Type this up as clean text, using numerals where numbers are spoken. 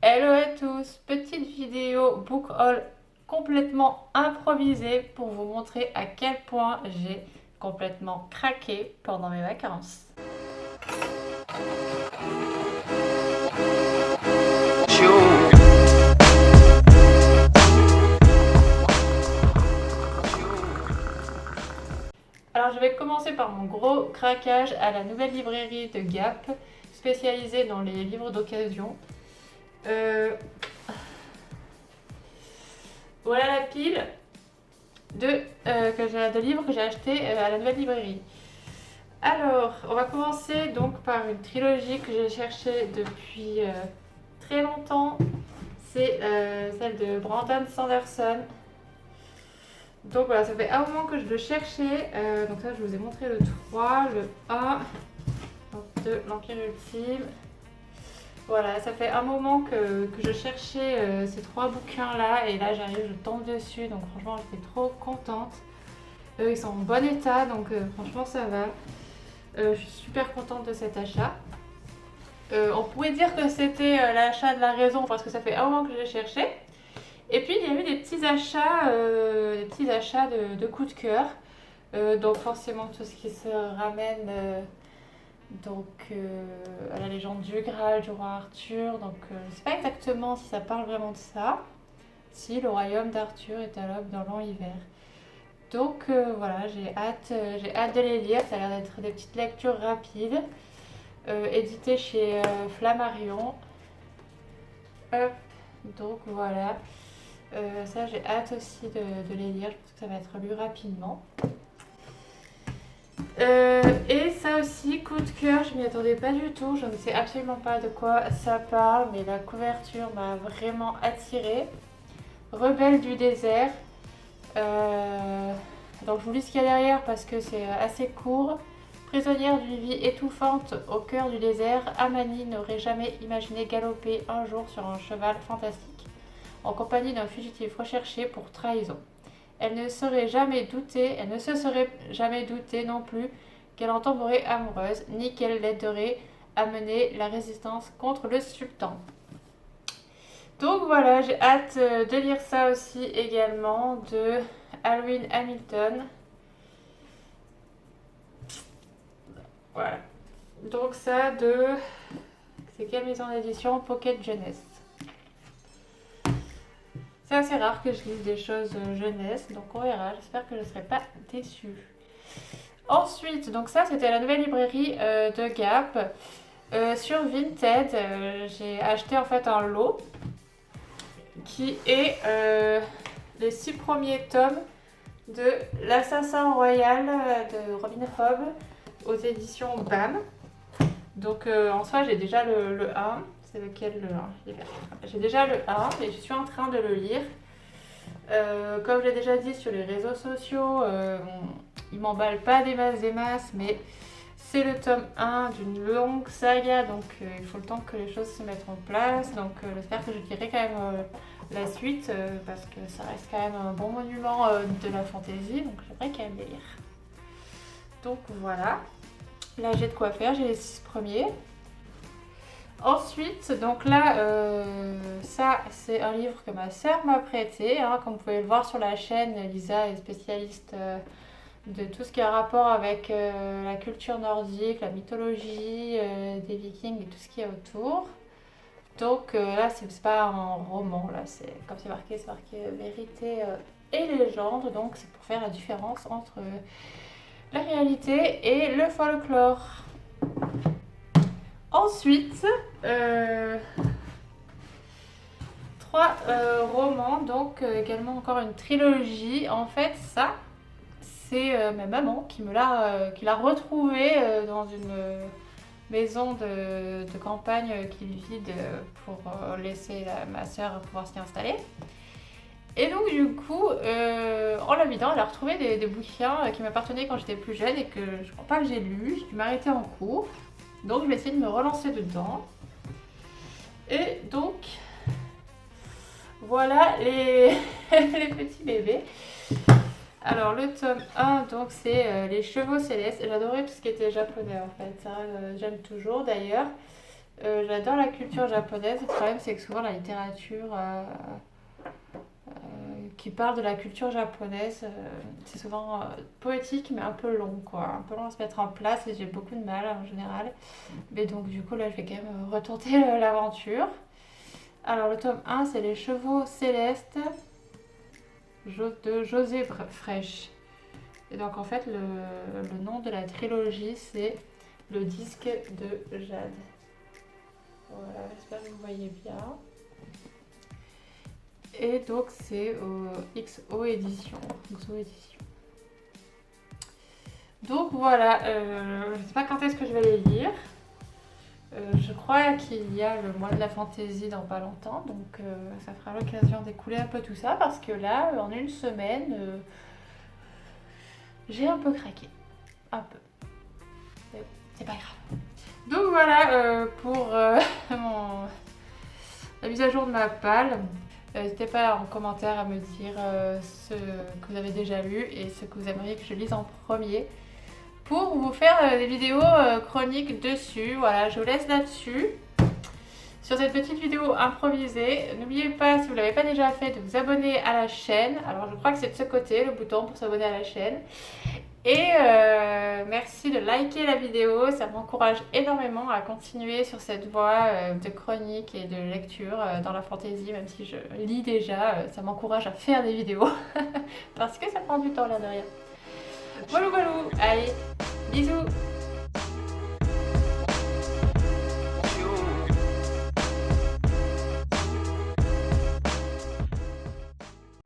Hello à tous, petite vidéo book haul complètement improvisée pour vous montrer à quel point j'ai complètement craqué pendant mes vacances. Alors je vais commencer par mon gros craquage à la nouvelle librairie de Gap, spécialisée dans les livres d'occasion. Voilà la pile de livres que j'ai acheté à la nouvelle librairie. Alors, on va commencer donc par une trilogie que j'ai cherchée depuis très longtemps. C'est celle de Brandon Sanderson. Donc voilà, ça fait un moment que je le cherchais. Donc ça, je vous ai montré le 3, le 1, le 2, l'Empire Ultime. Voilà, ça fait un moment que je cherchais ces trois bouquins-là. Et là, j'arrive, je tombe dessus. Donc franchement, j'étais trop contente. Ils sont en bon état, donc franchement, ça va. Je suis super contente de cet achat. On pourrait dire que c'était l'achat de la raison parce que ça fait un moment que je l'ai cherché. Et puis il y a eu des petits achats de coup de cœur. Donc forcément tout ce qui se ramène à la légende du Graal, du roi Arthur. Donc je ne sais pas exactement si ça parle vraiment de ça. Si le royaume d'Arthur est à l'aube dans l'an-hiver. Donc voilà, j'ai hâte de les lire. Ça a l'air d'être des petites lectures rapides. Édité chez Flammarion. Hop, donc voilà. Ça, j'ai hâte aussi de les lire. Je pense que ça va être lu rapidement. Et ça aussi, coup de cœur, je m'y attendais pas du tout. Je ne sais absolument pas de quoi ça parle, mais la couverture m'a vraiment attirée. Rebelle du désert. Donc je vous lis ce qu'il y a derrière parce que c'est assez court. Prisonnière d'une vie étouffante au cœur du désert, Amani n'aurait jamais imaginé galoper un jour sur un cheval fantastique, en compagnie d'un fugitif recherché pour trahison. Elle ne se serait jamais doutée non plus qu'elle en tomberait amoureuse, ni qu'elle l'aiderait à mener la résistance contre le sultan. Donc voilà, j'ai hâte de lire ça aussi également, de Alwyn Hamilton. Voilà. Donc ça de... C'est quelle maison d'édition? Pocket Jeunesse. C'est assez rare que je lise des choses jeunesse, donc on verra. J'espère que je ne serai pas déçue. Ensuite, donc ça c'était la nouvelle librairie de Gap. Sur Vinted, j'ai acheté en fait un lot qui est les 6 premiers tomes de L'Assassin Royal de Robin Hobb aux éditions BAM. Donc en soi j'ai déjà le 1. C'est lequel le 1? J'ai déjà le 1 et je suis en train de le lire. Comme je l'ai déjà dit sur les réseaux sociaux, il m'emballe pas des masses, mais c'est le tome 1 d'une longue saga, donc il faut le temps que les choses se mettent en place. Donc j'espère que je dirai quand même la suite, parce que ça reste quand même un bon monument de la fantasy, donc j'aimerais quand même les lire. Donc voilà, là j'ai de quoi faire, j'ai les 6 premiers. Ensuite, donc là, ça c'est un livre que ma sœur m'a prêté, hein, comme vous pouvez le voir sur la chaîne. Lisa est spécialiste de tout ce qui a rapport avec la culture nordique, la mythologie des Vikings et tout ce qui est autour. Donc là, c'est pas un roman, là, comme c'est marqué vérité et légende, donc c'est pour faire la différence entre la réalité et le folklore. Ensuite, 3 romans, donc également encore une trilogie. En fait, ça, c'est ma maman qui l'a retrouvé dans une maison de campagne qu'il vide pour laisser ma soeur pouvoir s'y installer. Et donc du coup, en la vidant, elle a retrouvé des bouquins qui m'appartenaient quand j'étais plus jeune et que je crois pas que j'ai lu. J'ai dû m'arrêter en cours. Donc je vais essayer de me relancer dedans. Et donc, voilà les, les petits bébés. Alors le tome 1, donc c'est Les Chevaux Célestes. J'adorais tout ce qui était japonais en fait, hein. J'aime toujours d'ailleurs. J'adore la culture japonaise. Le problème, c'est que souvent la littérature qui parle de la culture japonaise, c'est souvent poétique, mais un peu long, quoi. Un peu long à se mettre en place et j'ai beaucoup de mal en général. Mais donc, du coup, là, je vais quand même retenter l'aventure. Alors, le tome 1, c'est Les Chevaux Célestes de José Fraîche. Et donc, en fait, le nom de la trilogie, c'est Le disque de Jade. Voilà, j'espère que vous voyez bien. Et donc c'est au XO édition. Donc voilà, je ne sais pas quand est-ce que je vais les lire. Je crois qu'il y a le mois de la fantaisie dans pas longtemps, donc ça fera l'occasion d'écouler un peu tout ça parce que là, en une semaine, j'ai un peu craqué. Un peu. Mais bon, c'est pas grave. Donc voilà pour la mise à jour de ma palle. N'hésitez pas en commentaire à me dire ce que vous avez déjà lu et ce que vous aimeriez que je lise en premier pour vous faire des vidéos chroniques dessus. Voilà, je vous laisse là-dessus. Sur cette petite vidéo improvisée, n'oubliez pas, si vous ne l'avez pas déjà fait, de vous abonner à la chaîne. Alors je crois que c'est de ce côté, le bouton pour s'abonner à la chaîne. Et merci de liker la vidéo, ça m'encourage énormément à continuer sur cette voie de chronique et de lecture dans la fantaisie, même si je lis déjà, ça m'encourage à faire des vidéos parce que ça prend du temps, l'air de rien. Voilà, voilà, allez, bisous!